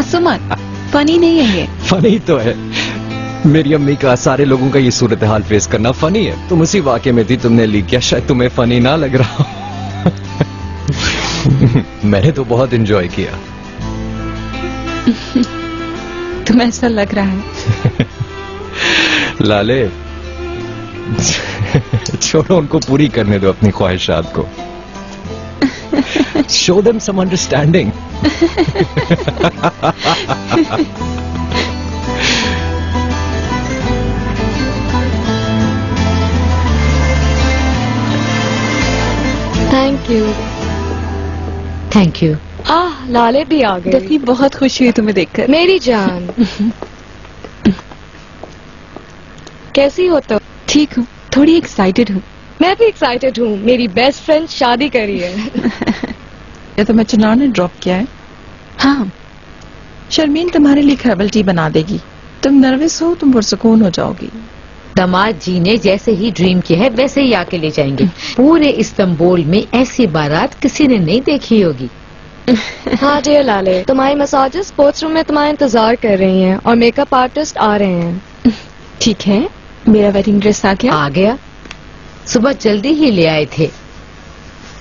हंसो मत, फनी नहीं है ये। फनी तो है। मेरी अम्मी का सारे लोगों का ये सूरत हाल फेस करना फनी है। तुम उसी वाक़े में थी, तुमने लीक किया, शायद तुम्हें फनी ना लग रहा हो। मैंने तो बहुत एंजॉय किया। तुम्हें ऐसा लग रहा है। लाले छोड़ो, उनको पूरी करने दो अपनी ख्वाहिशात को। Show them some understanding. Thank you. Thank you. लाले भी आ गए। डेफनी बहुत खुशी हुई तुम्हें देखकर। मेरी जान। कैसी हो तुम? ठीक हूँ, थोड़ी एक्साइटेड हूँ। मैं भी एक्साइटेड हूँ। मेरी बेस्ट फ्रेंड शादी करी है। ये तुम्हें चुनाव ने ड्रॉप किया है? हाँ। शर्मीन तुम्हारे लिए खैबल टी बना देगी। तुम नर्वस हो, तुम पुरसुकून हो जाओगी। दामाद जी ने जैसे ही ड्रीम किया है वैसे ही आके ले जाएंगे। पूरे इस्तांबुल में ऐसी बारात किसी ने नहीं देखी होगी। हाँ डियर लाले, तुम्हारी मसाजेस स्पोर्ट्स रूम में तुम्हारा इंतजार कर रही हैं और मेकअप आर्टिस्ट आ रहे हैं। ठीक है, मेरा वेडिंग ड्रेस आ गया? आ गया, सुबह जल्दी ही ले आए थे।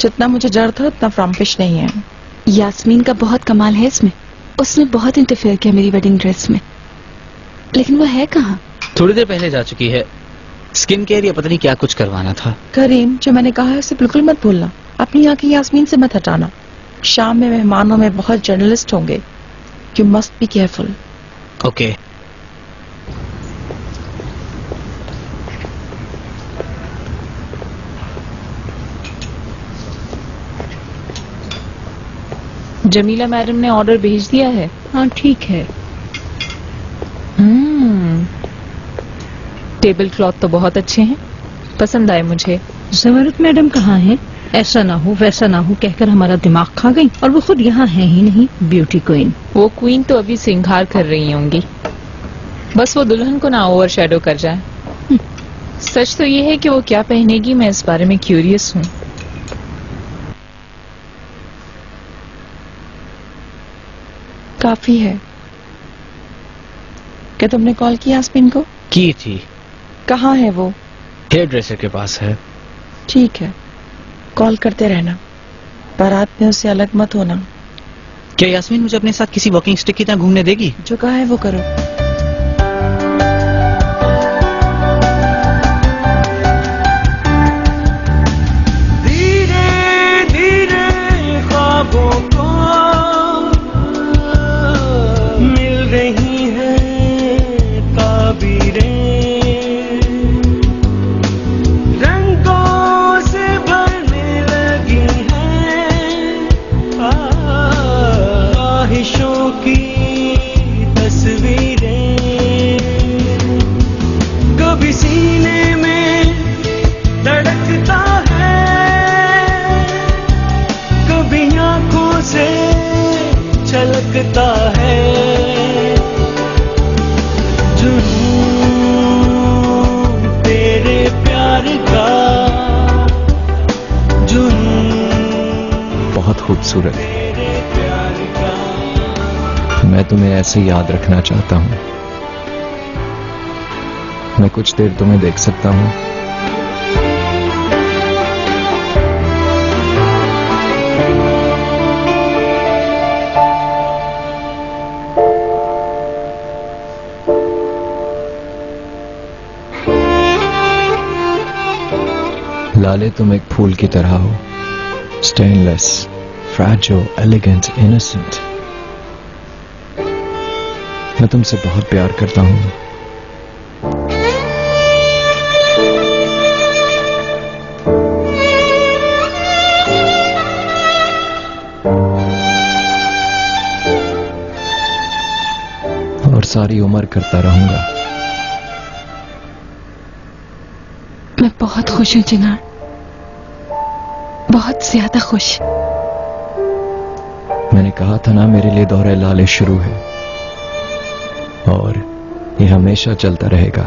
जितना मुझे डर था उतना फ्रम्पिश नहीं है। यास्मीन का बहुत कमाल है इसमें। उसने बहुत इंटरफेयर किया मेरी वेडिंग ड्रेस में, लेकिन वो है कहाँ? थोड़ी देर पहले जा चुकी है। स्किन केयर या पता नहीं क्या कुछ करवाना था। करीम, जो मैंने कहा है उसे बिल्कुल मत भूलना। अपनी आंखें यास्मीन से मत हटाना। शाम में मेहमानों में बहुत जर्नलिस्ट होंगे। You must be careful. Okay. Jamila madam ने ऑर्डर भेज दिया है। हाँ ठीक है। टेबल क्लॉथ तो बहुत अच्छे हैं, पसंद आए मुझे। जवरत मैडम कहाँ हैं? ऐसा ना हो वैसा ना हो कहकर हमारा दिमाग खा गई, और वो खुद यहाँ है ही नहीं। Beauty queen. वो क्वीन तो अभी श्रृंगार कर रही होंगी, बस वो दुल्हन को ना ओवर शैडो कर जाए। सच तो ये है कि वो क्या पहनेगी, मैं इस बारे में क्यूरियस हूँ। काफी है। क्या तुमने कॉल किया यास्मीन को? की थी। कहाँ है वो? हेयर ड्रेसर के पास है। ठीक है, कॉल करते रहना। बारात में उससे अलग मत होना। क्या यास्मीन मुझे अपने साथ किसी वॉकिंग स्टिक की तरह घूमने देगी? जो कहा है वो करो। धीरे धीरे ख्वाबों को मिल रही है ताबीरें, रंगों से भरने लगी हैं ख्वाहिशों की तस्वीरें। कभी सीने में धड़कता है, कभी आंखों से छलकता है। जुनून तेरे प्यार का, जुनून बहुत खूबसूरत। तेरे प्यार का। मैं तुम्हें ऐसे याद रखना चाहता हूँ। मैं कुछ देर तुम्हें देख सकता हूँ? लाले, तुम एक फूल की तरह हो, स्टेनलेस, फ्रैजाइल, एलिगेंट, इनोसेंट। मैं तुमसे बहुत प्यार करता हूँ। और सारी उम्र करता रहूंगा। मैं बहुत खुश हूँ चिनार, बहुत ज्यादा खुश। मैंने कहा था ना, मेरे लिए दौरे लाले शुरू है और ये हमेशा चलता रहेगा।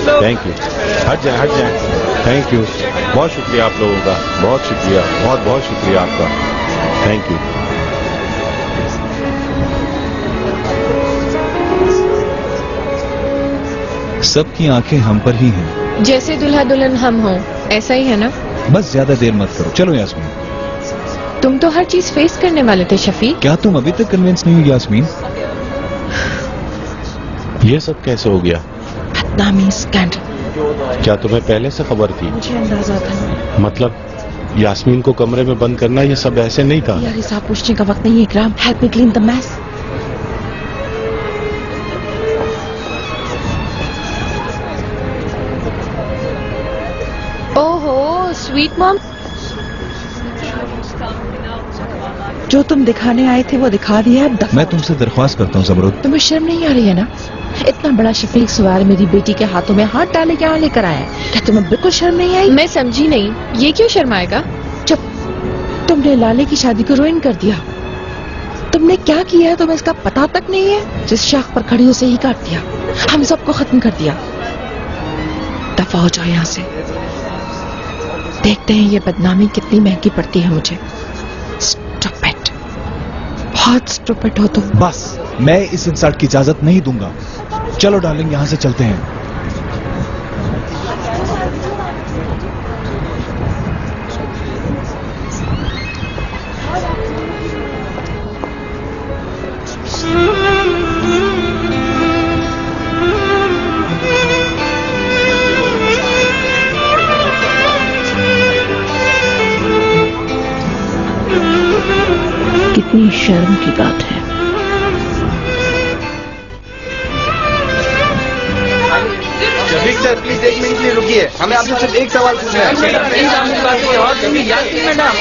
Thank you. हट जाए। थैंक यू, बहुत शुक्रिया आप लोगों का, बहुत शुक्रिया, बहुत बहुत शुक्रिया आपका। Thank you. सबकी आंखें हम पर ही हैं। जैसे दुल्हा दुल्हन हम हों, ऐसा ही है ना? बस ज्यादा देर मत करो, चलो यास्मीन। तुम तो हर चीज फेस करने वाले थे शफीक। क्या तुम अभी तक कन्विंस नहीं हुई यास्मीन? ये सब कैसे हो गया? बदनामी स्कैंडल। क्या तुम्हें पहले से खबर थी? मुझे अंदाजा था। मतलब यास्मीन को कमरे में बंद करना ये सब ऐसे नहीं था? यार हिसाब पूछने का वक्त नहीं है Ikram. Help me clean the mess. ओहो स्वीट मॉम, जो तुम दिखाने आए थे वो दिखा दिया। अब दफा। मैं तुमसे दरख्वास्त करता हूँ ज़मरुद। तुम्हें शर्म नहीं आ रही है ना? इतना बड़ा शफीक सवार मेरी बेटी के हाथों में हाथ डाले क्या लेकर आया है? क्या तुम्हें बिल्कुल शर्म नहीं आई? मैं समझी नहीं, ये क्यों शर्माएगा? चुप। तुमने लाले की शादी को रुइन कर दिया। तुमने क्या किया है तुम्हें इसका पता तक नहीं है? जिस शाख पर खड़ी उसे ही काट दिया, हम सबको खत्म कर दिया। दफा हो जाओ यहाँ से। देखते हैं ये बदनामी कितनी महंगी पड़ती है मुझे। स्टूपिड, बहुत स्टूपिड हो तुम। बस, मैं इस इंसल्ट की इजाजत नहीं दूंगा। चलो डार्लिंग, यहाँ से चलते हैं। कितनी शर्म की बात है। शफीक सर प्लीज 1 मिनट के लिए रुकिए, हमें आपसे सिर्फ एक सवाल पूछना है। यास्मीन मैडम,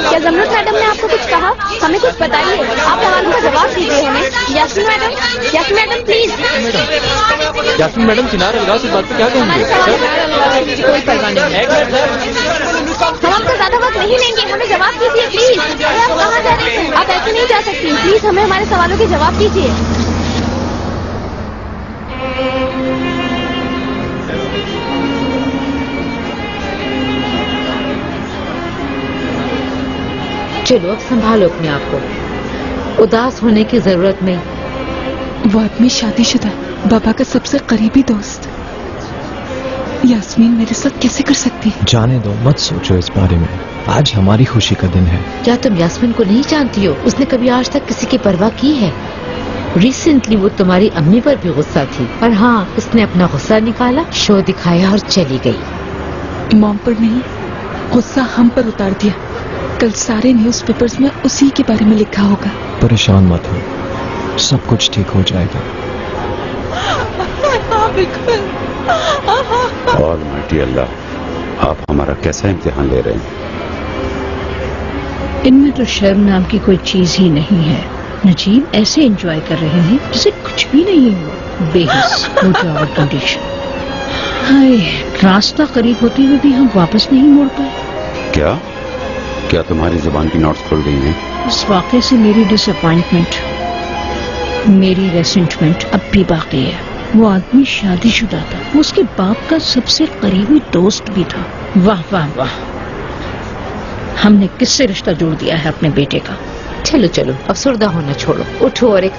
क्या ज़मरुद मैडम ने आपको कुछ कहा? हमें कुछ बताइए, आप सवालों का जवाब दीजिए हमें। Yasmin madam please. Yasmin madam किनारे लगाओ, इस बात पे क्या कहेंगे? कोई परवाह नहीं। हम आपका ज्यादा वक्त नहीं लेंगे, हमें जवाब दीजिए प्लीज। अरे आप कहाँ जा रहे हैं? आप ऐसे नहीं जा सकती, प्लीज हमें हमारे सवालों के जवाब दीजिए। चलो अब संभालो अपने आप को, उदास होने की जरूरत नहीं। वो आदमी शादीशुदा है, बाबा का सबसे करीबी दोस्त। यास्मीन मेरे साथ कैसे कर सकती है? जाने दो, मत सोचो इस बारे में। आज हमारी खुशी का दिन है। क्या तुम यास्मीन को नहीं जानती हो? उसने कभी आज तक किसी की परवाह की है? रिसेंटली वो तुम्हारी अम्मी पर भी गुस्सा थी, पर हाँ उसने अपना गुस्सा निकाला, शो दिखाया और चली गई। मॉम पर नहीं, गुस्सा हम पर उतार दिया। कल सारे न्यूज़पेपर्स में उसी के बारे में लिखा होगा। परेशान मत हो, सब कुछ ठीक हो जाएगा। और माइटी अल्लाह, आप हमारा कैसा इम्तिहान ले रहे हैं? इनमें तो शर्म नाम की कोई चीज ही नहीं है। नजीब ऐसे एंजॉय कर रहे हैं जैसे कुछ भी नहीं हुआ। बेहिस विदाउट कंडीशन। हाय, रास्ता करीब होते हुए भी हम वापस नहीं मुड़ पाए। क्या तुम्हारी जुबान की नोट्स खुल गई हैं? इस वाकये से मेरी डिसअपॉइंटमेंट, मेरी रेसेंटमेंट अब भी बाकी है। वो आदमी शादीशुदा था, वो उसके बाप का सबसे करीबी दोस्त भी था। वाह वाह वाह, हमने किससे रिश्ता जोड़ दिया है अपने बेटे का। चलो चलो, अफसरदा होना छोड़ो, उठो और एक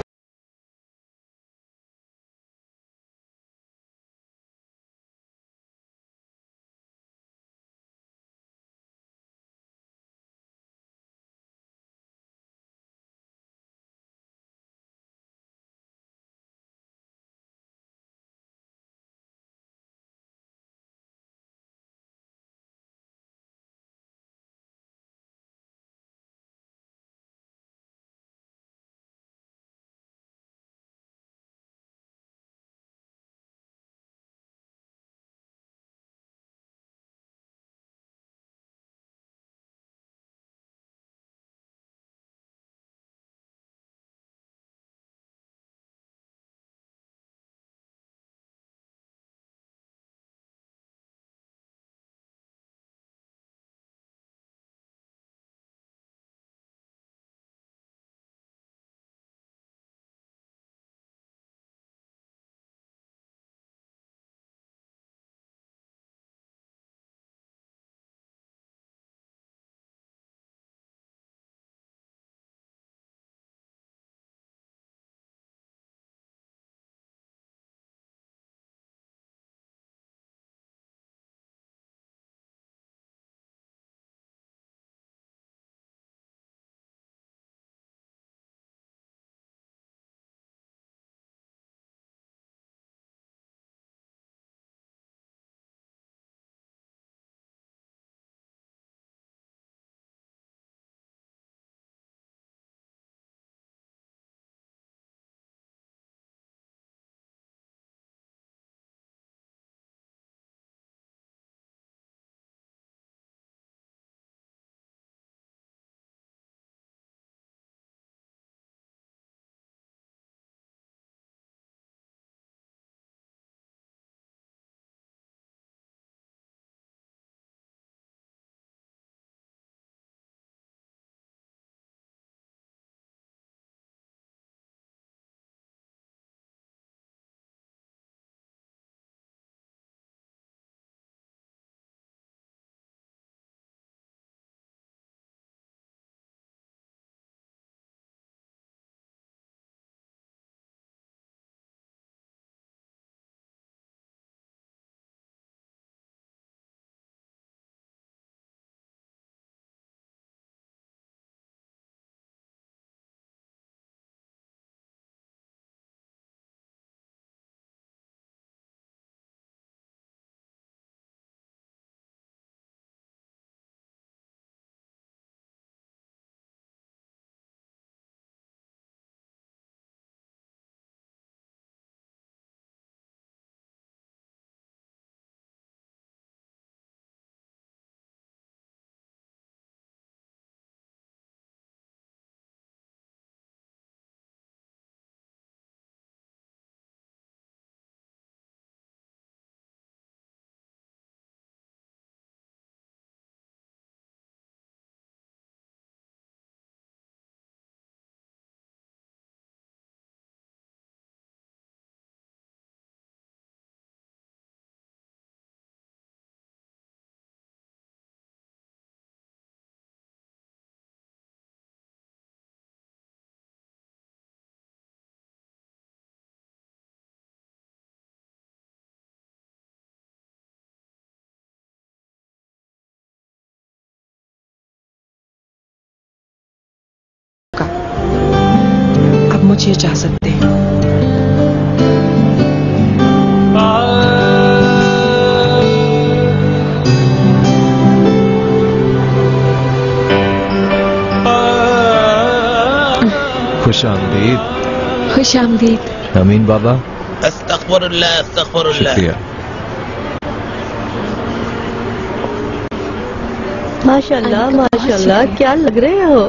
मुझे इजाजत दें। खुश आमदीद। खुश आमदीद। अमीन बाबा। अस्तगफिरुल्लाह अस्तगफिरुल्लाह। शुक्रिया। माशाल्लाह माशाल्लाह, क्या लग रहे हो।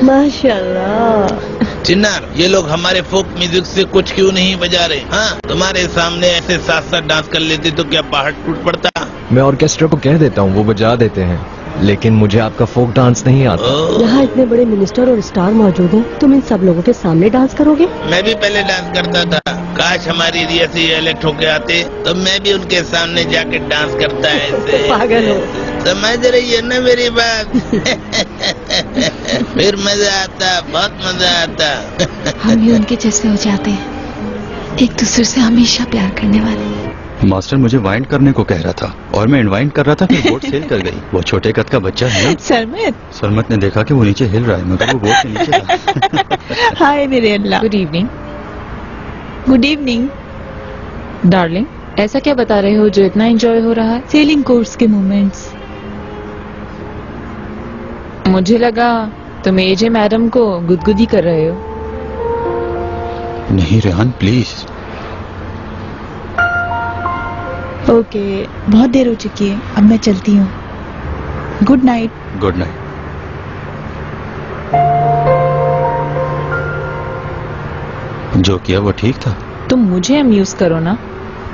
माशाल्लाह। चिन्नार, ये लोग हमारे फोक म्यूजिक से कुछ क्यों नहीं बजा रहे? हाँ, तुम्हारे सामने ऐसे साथ साथ डांस कर लेते तो क्या पहाड़ टूट पड़ता? मैं ऑर्केस्ट्रा को कह देता हूँ, वो बजा देते हैं, लेकिन मुझे आपका फोक डांस नहीं आता। यहाँ इतने बड़े मिनिस्टर और स्टार मौजूद हैं, तुम इन सब लोगों के सामने डांस करोगे? मैं भी पहले डांस करता था। काश हमारी रियासी इलेक्ट होके आते तो मैं भी उनके सामने जाके डांस करता ऐसे। पागल हो। समझ रही है ना मेरी बात? फिर मजा आता, बहुत मजा आता। हम भी उनके जैसे हो जाते हैं, एक दूसरे से हमेशा प्यार करने वाले। मास्टर मुझे वाइंड करने को कह रहा था और मैं इनवाइंड कर रहा था, फिर बोट सेल कर गई। वो छोटे कद का बच्चा है ना, सरमत ने देखा कि वो नीचे हिल रहा है, मगर वो बोट के नीचे था। हाय मेरे Allah. Good evening. Good evening darling, ऐसा क्या बता रहे हो जो इतना एंजॉय हो रहा है? सेलिंग कोर्स के मोमेंट्स। मुझे लगा तुम एजे मैडम को गुदगुदी कर रहे हो। नहीं रेहान प्लीज। ओके, बहुत देर हो चुकी है, अब मैं चलती हूँ। Good night. Good night. जो किया वो ठीक था। तुम मुझे अम्यूज करो ना,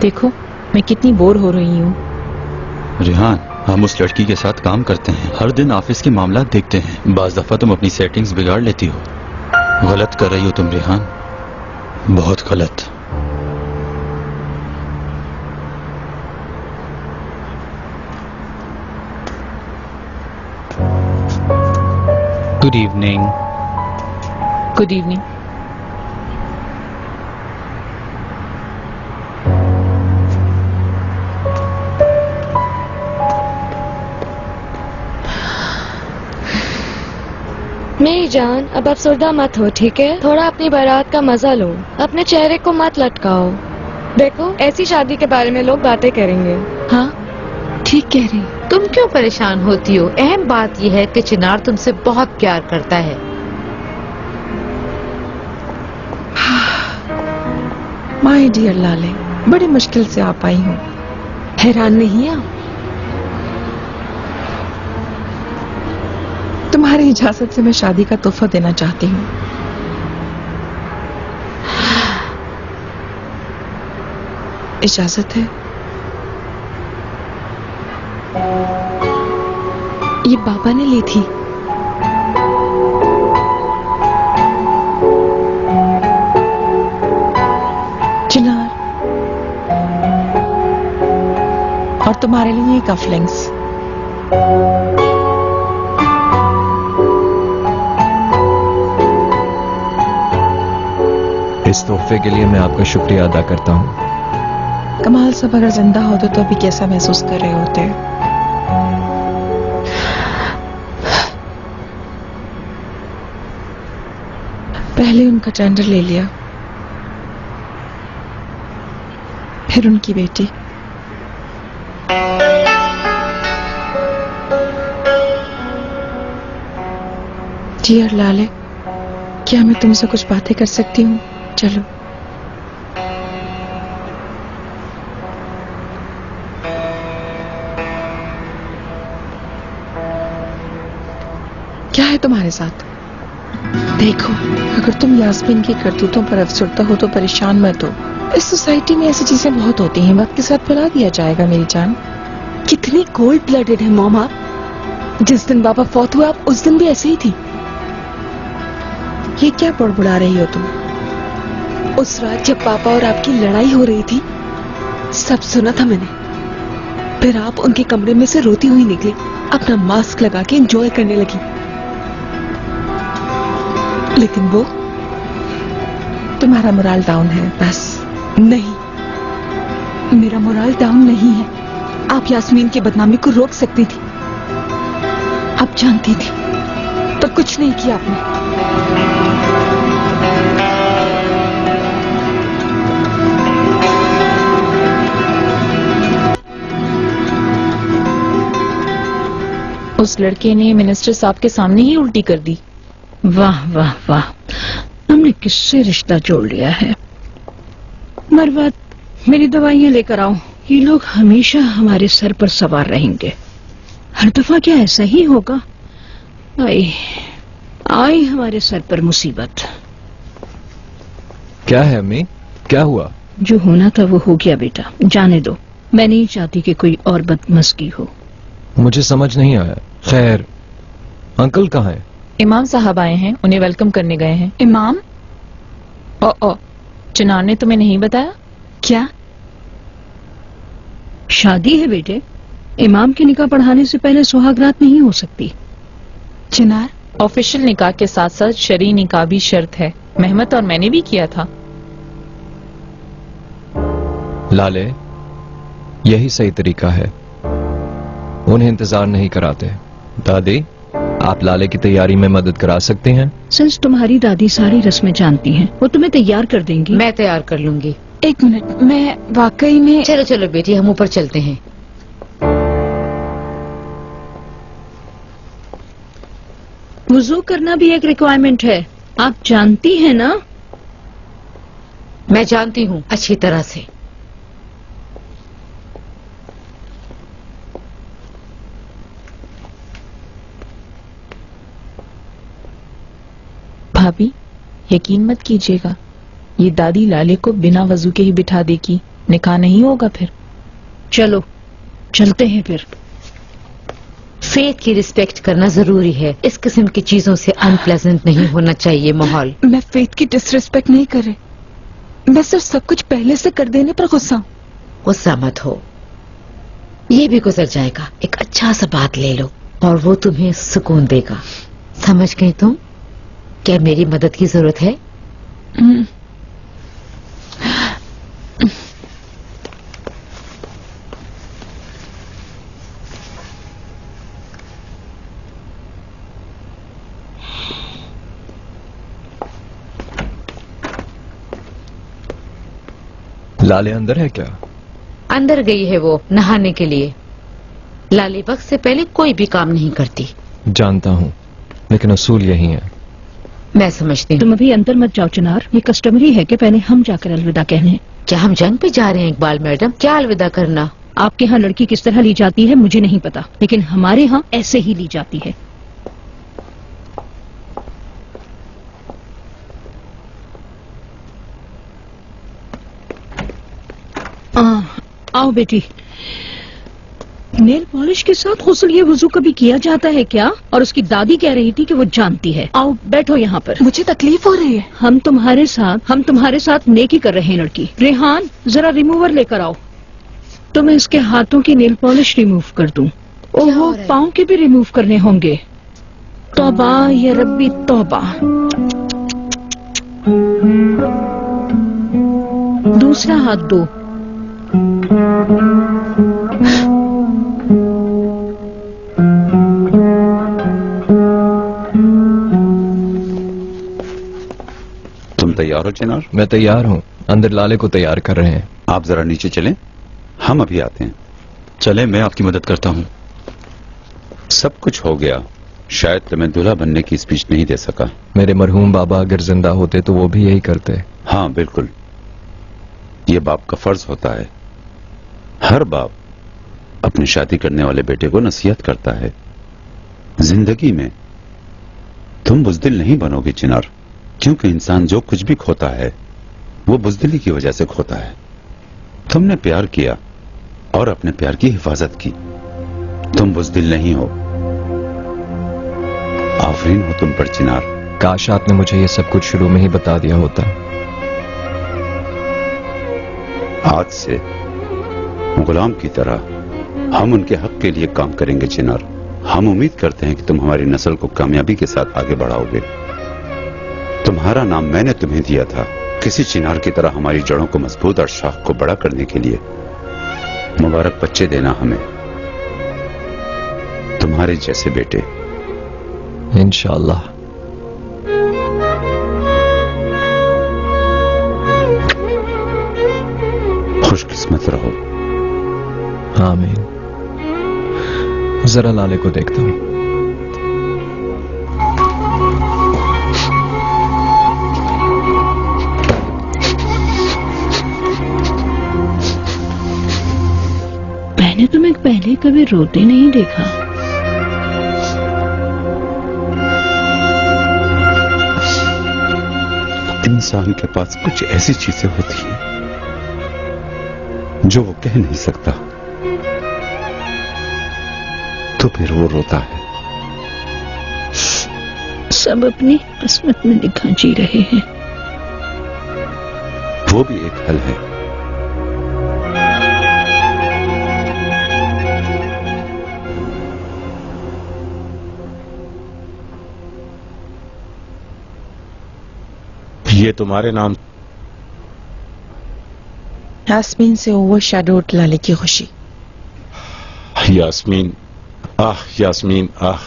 देखो मैं कितनी बोर हो रही हूँ। रेहान, हम उस लड़की के साथ काम करते हैं, हर दिन ऑफिस के मामला देखते हैं, बाज दफा तुम अपनी सेटिंग्स बिगाड़ लेती हो। गलत कर रही हो तुम रेहान, बहुत गलत। Good evening. Good evening. मेरी जान, अब अफसरदा मत हो, ठीक है? थोड़ा अपनी बारात का मजा लो, अपने चेहरे को मत लटकाओ। देखो, ऐसी शादी के बारे में लोग बातें करेंगे। हाँ ठीक कह रही। तुम क्यों परेशान होती हो? अहम बात यह है कि चिनार तुमसे बहुत प्यार करता है। माय डियर लाले, बड़ी मुश्किल से आ पाई हूँ। हैरान नहीं आप? तुम्हारी इजाजत से मैं शादी का तोहफा देना चाहती हूँ। इजाजत है? ये बाबा ने ली थी। चिनार, और तुम्हारे लिए ये कफलिंग्स। इस तोहफे के लिए मैं आपका शुक्रिया अदा करता हूँ। कमाल साहब अगर जिंदा होते तो अभी कैसा महसूस कर रहे होते? पहले उनका टेंडर ले लिया, फिर उनकी बेटी। डियर लाले, क्या मैं तुमसे कुछ बातें कर सकती हूँ? चलो। क्या है तुम्हारे साथ? देखो, अगर तुम यास्मीन की करतूतों पर अफसरदा हो तो परेशान मत हो। इस सोसाइटी में ऐसी चीजें बहुत होती हैं, वक्त के साथ भुला दिया जाएगा मेरी जान। कितनी कोल्ड ब्लडेड है मॉम आप। जिस दिन बाबा फौत हुआ आप उस दिन भी ऐसे ही थी। ये क्या बड़बड़ा रही हो तुम? उस रात जब पापा और आपकी लड़ाई हो रही थी, सब सुना था मैंने। फिर आप उनके कमरे में से रोती हुई निकली, अपना मास्क लगा के एंजॉय करने लगी। लेकिन वो तुम्हारा मोरल डाउन है बस। नहीं, मेरा मोरल डाउन नहीं है। आप यास्मीन की बदनामी को रोक सकती थी, आप जानती थी, पर कुछ नहीं किया आपने। उस लड़के ने मिनिस्टर साहब के सामने ही उल्टी कर दी। वाह वाह वाह, हमने किससे रिश्ता जोड़ लिया है। मरवत, मेरी दवाइयां लेकर आओ। ये लोग हमेशा हमारे सर पर सवार रहेंगे। हर दफा क्या ऐसा ही होगा? आई हमारे सर पर मुसीबत। क्या है अम्मी, क्या हुआ? जो होना था वो हो गया बेटा, जाने दो। मैं नहीं चाहती कि कोई और बदमज़गी हो। मुझे समझ नहीं आया। खैर, अंकल कहाँ हैं? इमाम साहब आए हैं, उन्हें वेलकम करने गए हैं। इमाम? ओ चिनार ने तुम्हें नहीं बताया? क्या? शादी है बेटे, इमाम के निकाह पढ़ाने से पहले सुहागरात नहीं हो सकती। चिनार? ऑफिशियल निकाह के साथ साथ शरई निकाह भी शर्त है। मेहमत और मैंने भी किया था। लाले, यही सही तरीका है, उन्हें इंतजार नहीं कराते। दादी, आप लाले की तैयारी में मदद करा सकते हैं? सिंस तुम्हारी दादी सारी रस्में जानती हैं, वो तुम्हें तैयार कर देंगी। मैं तैयार कर लूंगी। एक मिनट, मैं वाकई में। चलो चलो बेटी, हम ऊपर चलते हैं। वुजू करना भी एक रिक्वायरमेंट है, आप जानती हैं ना? मैं जानती हूँ अच्छी तरह से। भाभी, यकीन मत कीजिएगा, ये दादी लाले को बिना वजू के ही बिठा देगी। निकाह नहीं होगा फिर। चलो चलते हैं फिर। फेथ की रिस्पेक्ट करना जरूरी है। इस किस्म की चीजों से अनप्लेजेंट नहीं होना चाहिए माहौल। मैं फेथ की डिसरिस्पेक्ट नहीं कर रही, मैं सिर्फ सब कुछ पहले से कर देने पर गुस्सा हूँ। गुस्सा मत हो, ये भी गुजर जाएगा। एक अच्छा सा बात ले लो और वो तुम्हें सुकून देगा। समझ गई तुम? क्या मेरी मदद की जरूरत है? लाले अंदर है क्या? अंदर गई है वो नहाने के लिए। लाले वक्त से पहले कोई भी काम नहीं करती। जानता हूँ, लेकिन असूल यही है। मैं समझती हूँ। तुम अभी अंदर मत जाओ चिनार, ये कस्टमरी है कि पहले हम जाकर अलविदा कहने। क्या हम जंग पे जा रहे हैं इकबाल मैडम? क्या अलविदा करना? आपके यहाँ लड़की किस तरह ली जाती है मुझे नहीं पता, लेकिन हमारे यहाँ ऐसे ही ली जाती है। आओ बेटी। नेल पॉलिश के साथ गुस्ल वुजू कभी किया जाता है क्या? और उसकी दादी कह रही थी कि वो जानती है। आओ बैठो यहाँ पर। मुझे तकलीफ हो रही है। हम तुम्हारे साथ नेकी कर रहे हैं लड़की। रेहान, जरा रिमूवर लेकर आओ तो मैं इसके हाथों की नेल पॉलिश रिमूव कर दूं। ओहो, पाँव के भी रिमूव करने होंगे। तौबा या रब्बी तौबा। दूसरा हाथ दो। तुम तैयार हो चिनार? मैं तैयार हूँ, अंदर लाले को तैयार कर रहे हैं। आप जरा नीचे चलें, हम अभी आते हैं। चले, मैं आपकी मदद करता हूँ। सब कुछ हो गया, शायद तुम्हें दूल्हा बनने की स्पीच नहीं दे सका। मेरे मरहूम बाबा अगर जिंदा होते तो वो भी यही करते। हाँ बिल्कुल, ये बाप का फर्ज होता है। हर बाप अपनी शादी करने वाले बेटे को नसीहत करता है। जिंदगी में तुम बुज़दिल नहीं बनोगे चिनार, क्योंकि इंसान जो कुछ भी खोता है वो बुज़दिली की वजह से खोता है। तुमने प्यार किया और अपने प्यार की हिफाजत की। तुम बुज़दिल नहीं हो। आफरीन हो तुम पर चिनार। काश आपने मुझे ये सब कुछ शुरू में ही बता दिया होता। आज से गुलाम की तरह हम उनके हक के लिए काम करेंगे चिनार। हम उम्मीद करते हैं कि तुम हमारी नस्ल को कामयाबी के साथ आगे बढ़ाओगे। तुम्हारा नाम मैंने तुम्हें दिया था, किसी चिनार की तरह हमारी जड़ों को मजबूत और शाख को बड़ा करने के लिए। मुबारक बच्चे देना हमें, तुम्हारे जैसे बेटे। इंशाअल्लाह। आमीन। जरा लाले को देखता हूं। मैंने तुम्हें पहले कभी रोते नहीं देखा। इंसान के पास कुछ ऐसी चीजें होती हैं जो वो कह नहीं सकता, तो फिर वो रोता है। सब अपनी किस्मत में लिखा जी रहे हैं। वो भी एक हल है। ये तुम्हारे नाम। यास्मीन से ओवरशैडोड लाले की खुशी। यास्मीन, आह यास्मीन, आह।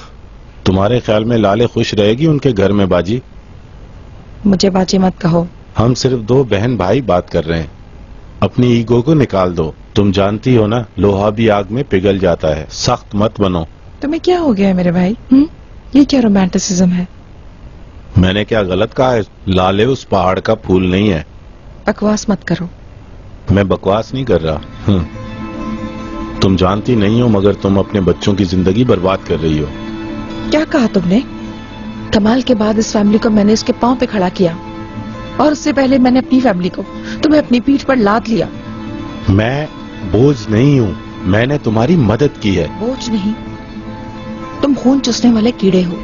तुम्हारे ख्याल में लाले खुश रहेगी उनके घर में बाजी? मुझे बाजी मत कहो। हम सिर्फ दो बहन भाई बात कर रहे हैं। अपनी ईगो को निकाल दो। तुम जानती हो ना, लोहा भी आग में पिघल जाता है। सख्त मत बनो। तुम्हें क्या हो गया है मेरे भाई? ये क्या रोमांटिसिज्म है? मैंने क्या गलत कहा है? लाले उस पहाड़ का फूल नहीं है। बकवास मत करो। मैं बकवास नहीं कर रहा। तुम जानती नहीं हो, मगर तुम अपने बच्चों की जिंदगी बर्बाद कर रही हो। क्या कहा तुमने? कमाल के बाद इस फैमिली को मैंने इसके पांव पे खड़ा किया, और उससे पहले मैंने अपनी फैमिली को तुम्हें अपनी पीठ पर लाद लिया। मैं बोझ नहीं हूँ, मैंने तुम्हारी मदद की है। बोझ नहीं, तुम खून चूसने वाले कीड़े हो।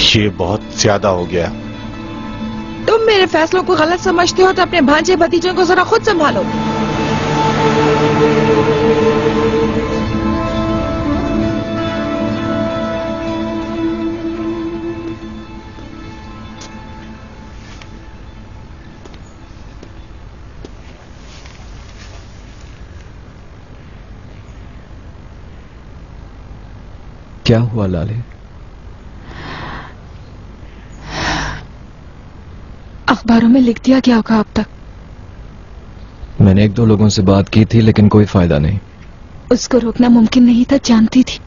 ये बहुत ज्यादा हो गया। तुम मेरे फैसलों को गलत समझते हो तो अपने भांजे भतीजों को जरा खुद संभालो। क्या हुआ लाले? अखबारों में लिख दिया क्या होगा अब तक? मैंने एक दो लोगों से बात की थी, लेकिन कोई फायदा नहीं। उसको रोकना मुमकिन नहीं था, जानती थी।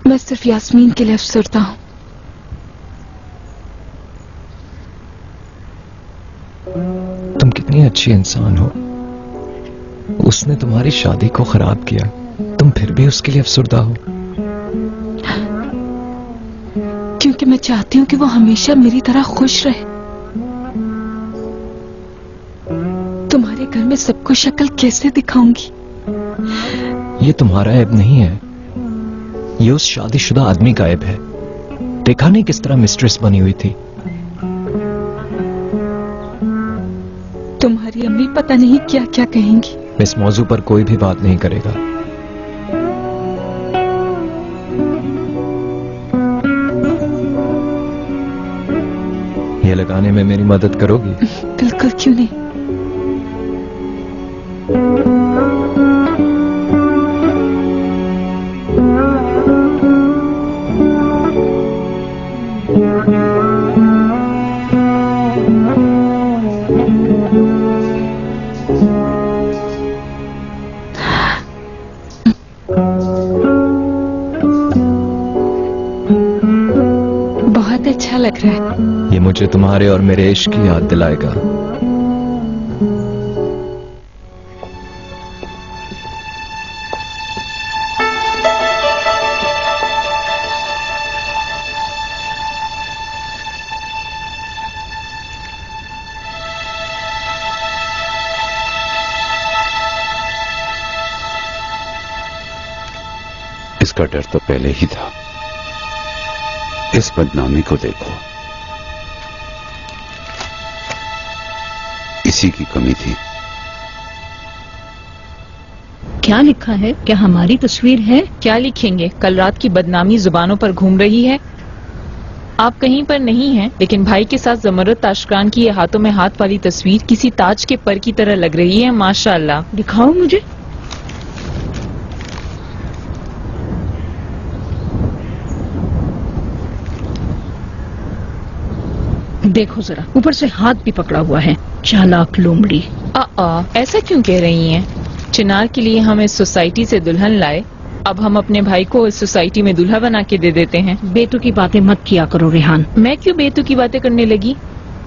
मैं सिर्फ यास्मीन के लिए अफसरदा हूं। तुम कितनी अच्छी इंसान हो। उसने तुम्हारी शादी को खराब किया, तुम फिर भी उसके लिए अफसरदा हो। क्योंकि मैं चाहती हूँ कि वो हमेशा मेरी तरह खुश रहे। तुम्हारे घर में सबको शक्ल कैसे दिखाऊंगी? ये तुम्हारा ऐब नहीं है, ये उस शादीशुदा आदमी का ऐब है। देखा नहीं किस तरह मिस्ट्रेस बनी हुई थी। तुम्हारी अम्मी पता नहीं क्या क्या कहेंगी। इस मौजू पर कोई भी बात नहीं करेगा। ये लगाने में मेरी मदद करोगी? बिल्कुल, क्यों नहीं। बहुत अच्छा लग रहा है। ये मुझे तुम्हारे और मेरे इश्क की याद दिलाएगा। इसका डर तो पहले ही था। इस बदनामी को देखो, इसी की कमी थी। क्या लिखा है? क्या हमारी तस्वीर है? क्या लिखेंगे? कल रात की बदनामी जुबानों पर घूम रही है। आप कहीं पर नहीं हैं, लेकिन भाई के साथ जमरत ताशकान की ये हाथों में हाथ वाली तस्वीर किसी ताज के पर की तरह लग रही है। माशाअल्लाह। दिखाओ मुझे। देखो जरा, ऊपर से हाथ भी पकड़ा हुआ है। चालाक लोमड़ी। ऐसा क्यों कह रही हैं? चिनार के लिए हम इस सोसाइटी से दुल्हन लाए, अब हम अपने भाई को इस सोसाइटी में दूल्हा बना के दे देते हैं। बेतु की बातें मत किया करो रेहान। मैं क्यों बेतु की बातें करने लगी?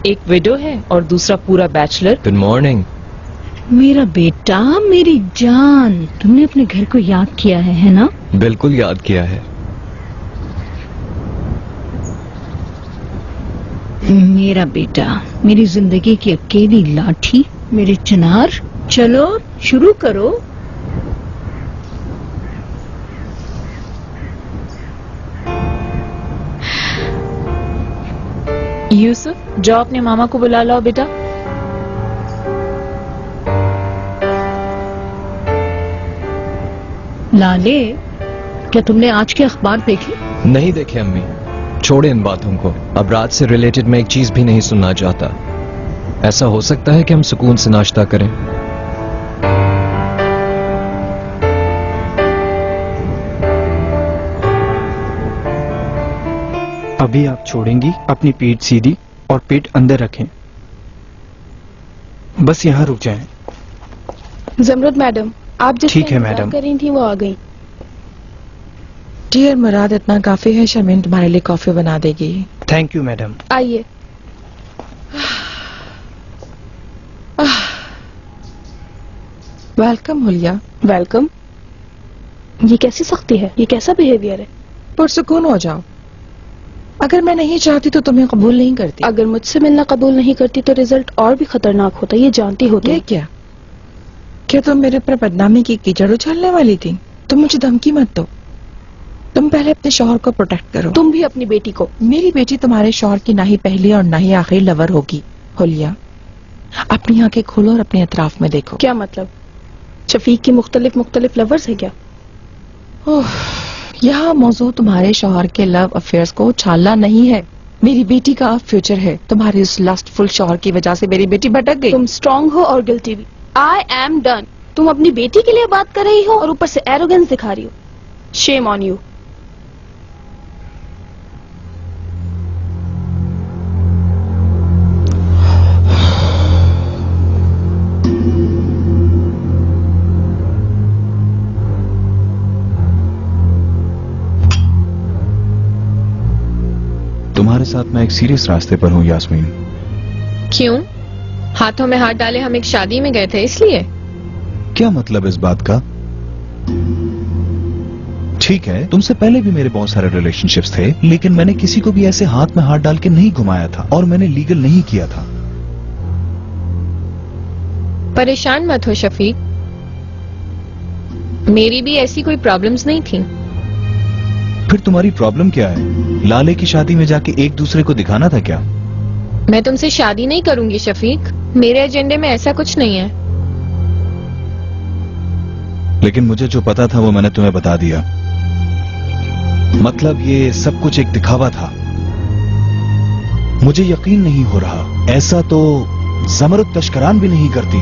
एक विडो है और दूसरा पूरा बैचलर। Good morning. मेरा बेटा, मेरी जान, तुमने अपने घर को याद किया है ना? बिल्कुल याद किया है। मेरा बेटा, मेरी जिंदगी की अकेली लाठी, मेरे चिनार। चलो शुरू करो। यूसुफ, जाओ अपने मामा को बुला लाओ बेटा। लाले, क्या तुमने आज के अखबार देखे? नहीं देखे अम्मी, छोड़े इन बातों को। अब रात से रिलेटेड मैं एक चीज भी नहीं सुनना चाहता। ऐसा हो सकता है कि हम सुकून से नाश्ता करें। अभी आप छोड़ेंगी अपनी पीठ सीधी और पेट अंदर रखें। बस यहाँ रुक जाएं। जमरुद मैडम, आप जिस ठीक है मैडम। कर रही थी वो आ गई। डियर मुराद, इतना काफी है। शमीन तुम्हारे लिए कॉफी बना देगी। Thank you madam. आइए। वेलकम हुलिया। वेलकम। ये कैसी सख्ती है? ये कैसा बिहेवियर है? पुरसुकून हो जाओ। अगर मैं नहीं चाहती तो तुम्हें कबूल नहीं करती। अगर मुझसे मिलना कबूल नहीं करती तो रिजल्ट और भी खतरनाक होता, ये जानती होती। ये क्या तुम मेरे पर बदनामी की कीचड़ उछालने वाली थी? तुम मुझे धमकी मत दो। तुम पहले अपने शौहर को प्रोटेक्ट करो। तुम भी अपनी बेटी को। मेरी बेटी तुम्हारे शौहर की ना ही पहली और ना ही आखिरी लवर होगी। हुलिया, अपनी आंखें खोलो और अपने अतराफ में देखो। क्या मतलब? शफीक की मुख्तलिफ लवर्स है क्या? यहाँ मौजूद तुम्हारे शौहर के लव अफेयर्स को उछालना नहीं है। मेरी बेटी का अब फ्यूचर है। तुम्हारे उस लस्टफुल शौहर की वजह से मेरी बेटी भटक गई। तुम स्ट्रांग हो और गिल्टी भी। I am done. तुम अपनी बेटी के लिए बात कर रही हो और ऊपर से एरोगेंस दिखा रही हो। Shame on you. तुम्हारे साथ मैं एक सीरियस रास्ते पर हूँ यास्मीन। क्यों? हाथों में हाथ डाले हम एक शादी में गए थे इसलिए? क्या मतलब इस बात का? ठीक है, तुमसे पहले भी मेरे बहुत सारे रिलेशनशिप्स थे, लेकिन मैंने किसी को भी ऐसे हाथ में हाथ डाल के नहीं घुमाया था और मैंने लीगल नहीं किया था। परेशान मत हो शफीक, मेरी भी ऐसी कोई प्रॉब्लम्स नहीं थी। फिर तुम्हारी प्रॉब्लम क्या है? लाले की शादी में जाके एक दूसरे को दिखाना था क्या? मैं तुमसे शादी नहीं करूंगी शफीक, मेरे एजेंडे में ऐसा कुछ नहीं है। लेकिन मुझे जो पता था वो मैंने तुम्हें बता दिया। मतलब ये सब कुछ एक दिखावा था। मुझे यकीन नहीं हो रहा, ऐसा तो ज़मरुद तश्करान भी नहीं करती।